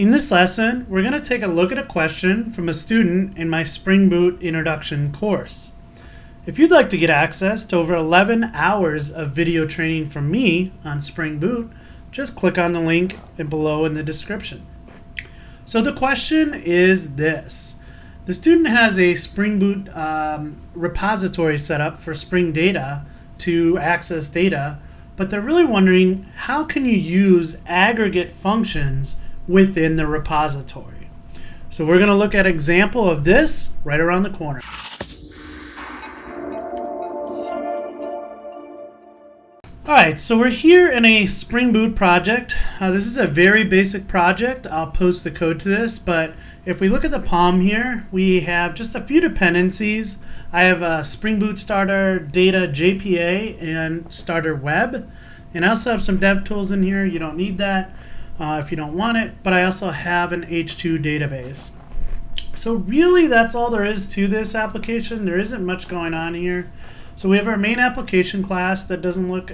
In this lesson, we're going to take a look at a question from a student in my Spring Boot Introduction course. If you'd like to get access to over 11 hours of video training from me on Spring Boot, just click on the link below in the description. So the question is this. The student has a Spring Boot repository set up for Spring Data to access data, but they're really wondering, how can you use aggregate functions within the repository? So we're going to look at an example of this right around the corner. Alright, so we're here in a Spring Boot project. This is a very basic project. I'll post the code to this, but if we look at the POM here, we have just a few dependencies. I have a Spring Boot Starter Data JPA and Starter Web, and I also have some dev tools in here. You don't need that if you don't want it, but I also have an H2 database. So really that's all there is to this application. There isn't much going on here. So we have our main application class that doesn't look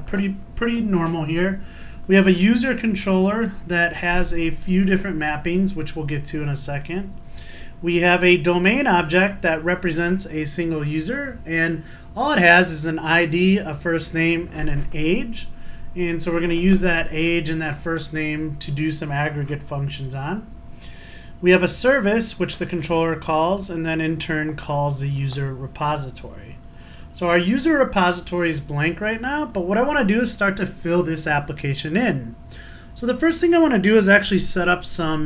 pretty normal here. We have a user controller that has a few different mappings, which we'll get to in a second. We have a domain object that represents a single user, and all it has is an ID, a first name, and an age. And so we're going to use that age and that first name to do some aggregate functions on. We have a service, which the controller calls, and then in turn calls the user repository. So our user repository is blank right now, but what I want to do is start to fill this application in. So the first thing I want to do is actually set up some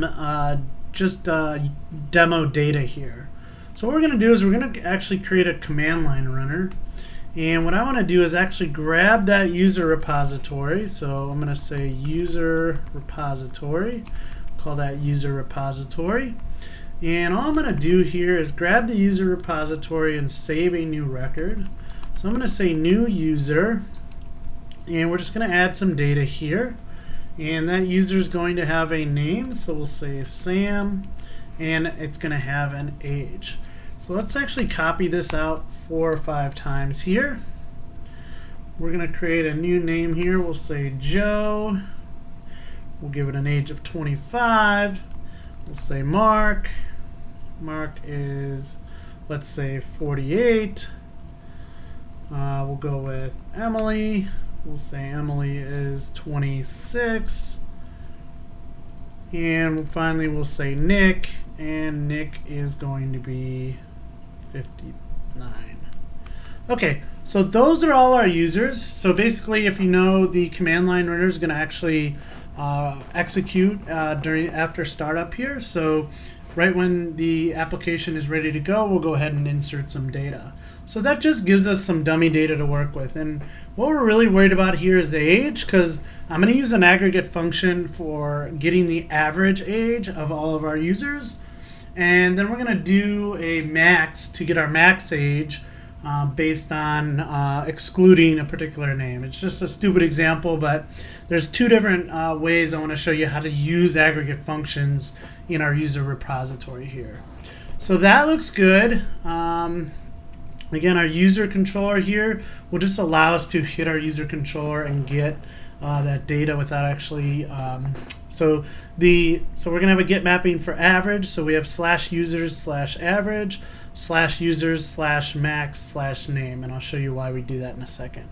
demo data here. So what we're going to do is we're going to actually create a command line runner. And what I want to do is actually grab that user repository. So I'm going to say user repository, call that user repository. And all I'm going to do here is grab the user repository and save a new record. So I'm going to say new user, and we're just going to add some data here. And that user is going to have a name, so we'll say Sam, and it's going to have an age. So let's actually copy this out 4 or 5 times here. We're going to create a new name here. We'll say Joe. We'll give it an age of 25. We'll say Mark. Mark is, let's say, 48. We'll go with Emily. We'll say Emily is 26. And finally we'll say Nick, and Nick is going to be 59. Okay, so those are all our users. So basically, if you know, the command line runner is going to actually execute after startup here. So right when the application is ready to go, we'll go ahead and insert some data. So that just gives us some dummy data to work with. And what we're really worried about here is the age, because I'm going to use an aggregate function for getting the average age of all of our users. And then we're going to do a max to get our max age based on excluding a particular name. It's just a stupid example, but there's 2 different ways I want to show you how to use aggregate functions in our user repository here. So that looks good. Again, our user controller here will just allow us to hit our user controller and get that data without actually. So we're going to have a get mapping for average. So we have /users/average /users/max/name, and I'll show you why we do that in a second.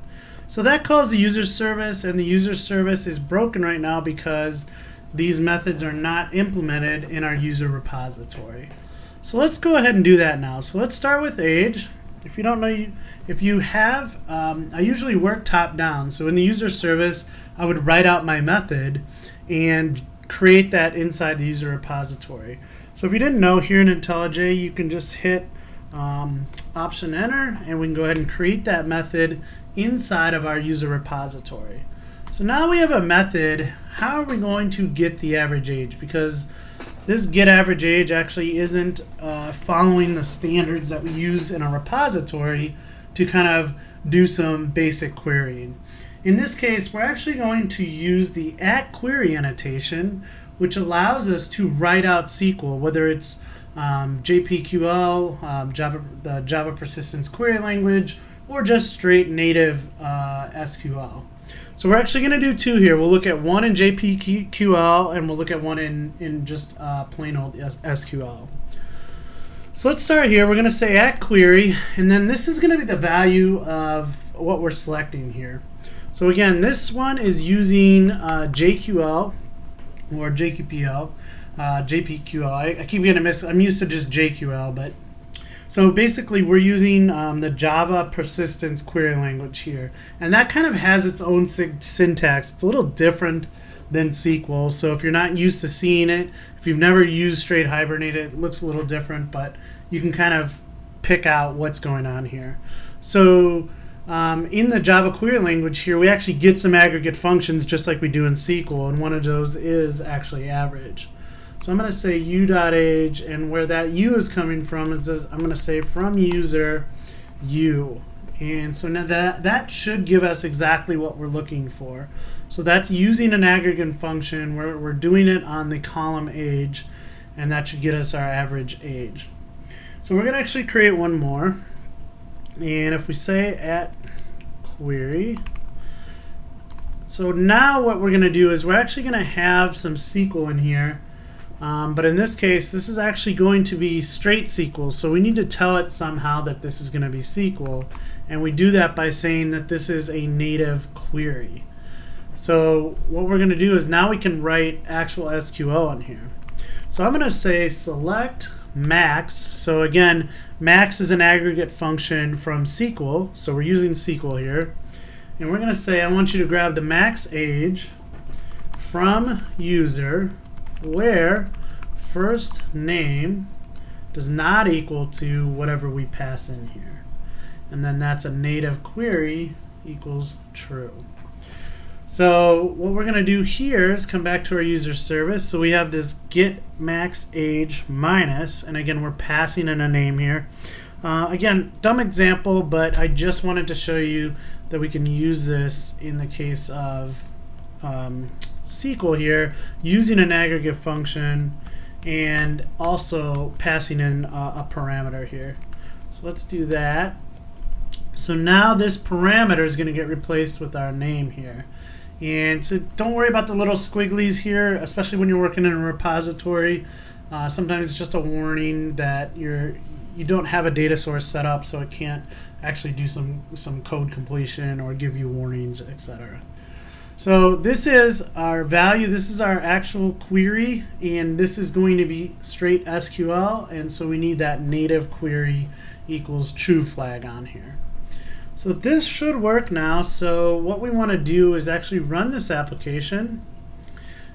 So that calls the user service, and the user service is broken right now because these methods are not implemented in our user repository. So let's go ahead and do that now. So let's start with age. If you don't know, if you have, I usually work top down. So in the user service, I would write out my method and create that inside the user repository. So if you didn't know, here in IntelliJ, you can just hit Option Enter, and we can go ahead and create that method inside of our user repository. So now we have a method. How are we going to get the average age? Because this get average age actually isn't following the standards that we use in a repository to kind of do some basic querying. In this case, we're actually going to use the @query annotation, which allows us to write out SQL, whether it's JPQL, the Java Persistence Query Language, or just straight native SQL. So we're actually going to do two here. We'll look at one in JPQL and we'll look at one in just plain old SQL. So let's start here. We're going to say at query, and then this is going to be the value of what we're selecting here. So again, this one is using JQL or JQPL, JPQL. I keep getting I'm used to just JQL, but so basically we're using the Java persistence query language here, and that kind of has its own syntax. It's a little different than SQL. So if you're not used to seeing it, if you've never used straight Hibernate, it looks a little different, but you can kind of pick out what's going on here. So in the Java query language here, we actually get some aggregate functions just like we do in SQL, and one of those is actually average. So I'm going to say u.age, and where that u is coming from is I'm going to say from user u. And so now that should give us exactly what we're looking for. So that's using an aggregate function where we're doing it on the column age, and that should get us our average age. So we're going to actually create one more. And if we say at query, so now what we're going to do is we're actually going to have some SQL in here. But in this case, this is actually going to be straight SQL. So we need to tell it somehow that this is going to be SQL. And we do that by saying that this is a native query. So what we're going to do is now we can write actual SQL in here. So I'm going to say select max. So again, max is an aggregate function from SQL. So we're using SQL here. And we're going to say I want you to grab the max age from user where first name does not equal to whatever we pass in here. And then that's a native query equals true. So what we're going to do here is come back to our user service. So we have this get max age minus, and again we're passing in a name here. Again, dumb example, but I just wanted to show you that we can use this in the case of SQL here, using an aggregate function and also passing in a parameter here. So let's do that. So now this parameter is going to get replaced with our name here. And so don't worry about the little squigglies here, especially when you're working in a repository. Sometimes it's just a warning that you don't have a data source set up, so it can't actually do some code completion or give you warnings, etc. So this is our value, this is our actual query, and this is going to be straight SQL, and so we need that native query equals true flag on here. So this should work now. So what we want to do is actually run this application,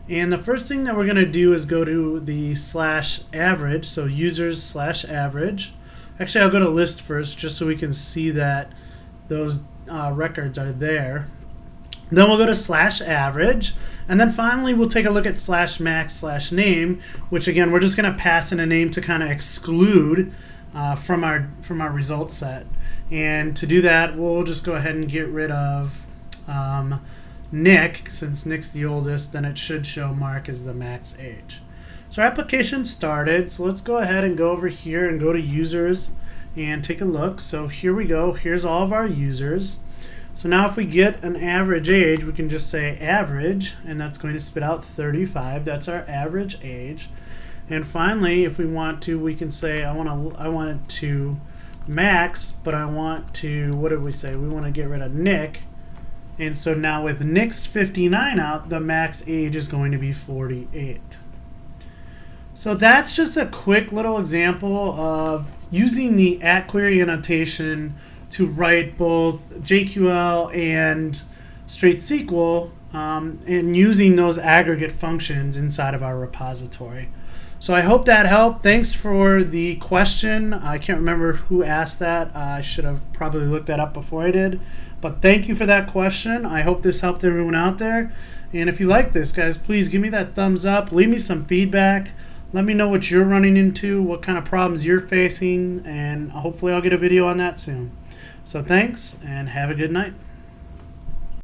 and the first thing that we're going to do is go to the /average, so users /average. Actually, I'll go to list first just so we can see that those records are there. Then we'll go to /average, and then finally we'll take a look at /max/name, which again we're just going to pass in a name to kind of exclude from our result set. And to do that, we'll just go ahead and get rid of Nick. Since Nick's the oldest, then it should show Mark as the max age. So our application started. So let's go ahead and go over here and go to users and take a look. So here we go. Here's all of our users. So now if we get an average age, we can just say average, and that's going to spit out 35. That's our average age. And finally, if we want to, we can say I want it to max, but I want to, what did we say? We want to get rid of Nick. And so now with Nick's 59 out, the max age is going to be 48. So that's just a quick little example of using the @query annotation to write both JQL and straight SQL and using those aggregate functions inside of our repository. So I hope that helped. Thanks for the question. I can't remember who asked that. I should have probably looked that up before I did. But thank you for that question. I hope this helped everyone out there. And if you like this, guys, please give me that thumbs up. Leave me some feedback. Let me know what you're running into, what kind of problems you're facing, and hopefully I'll get a video on that soon. So thanks, and have a good night.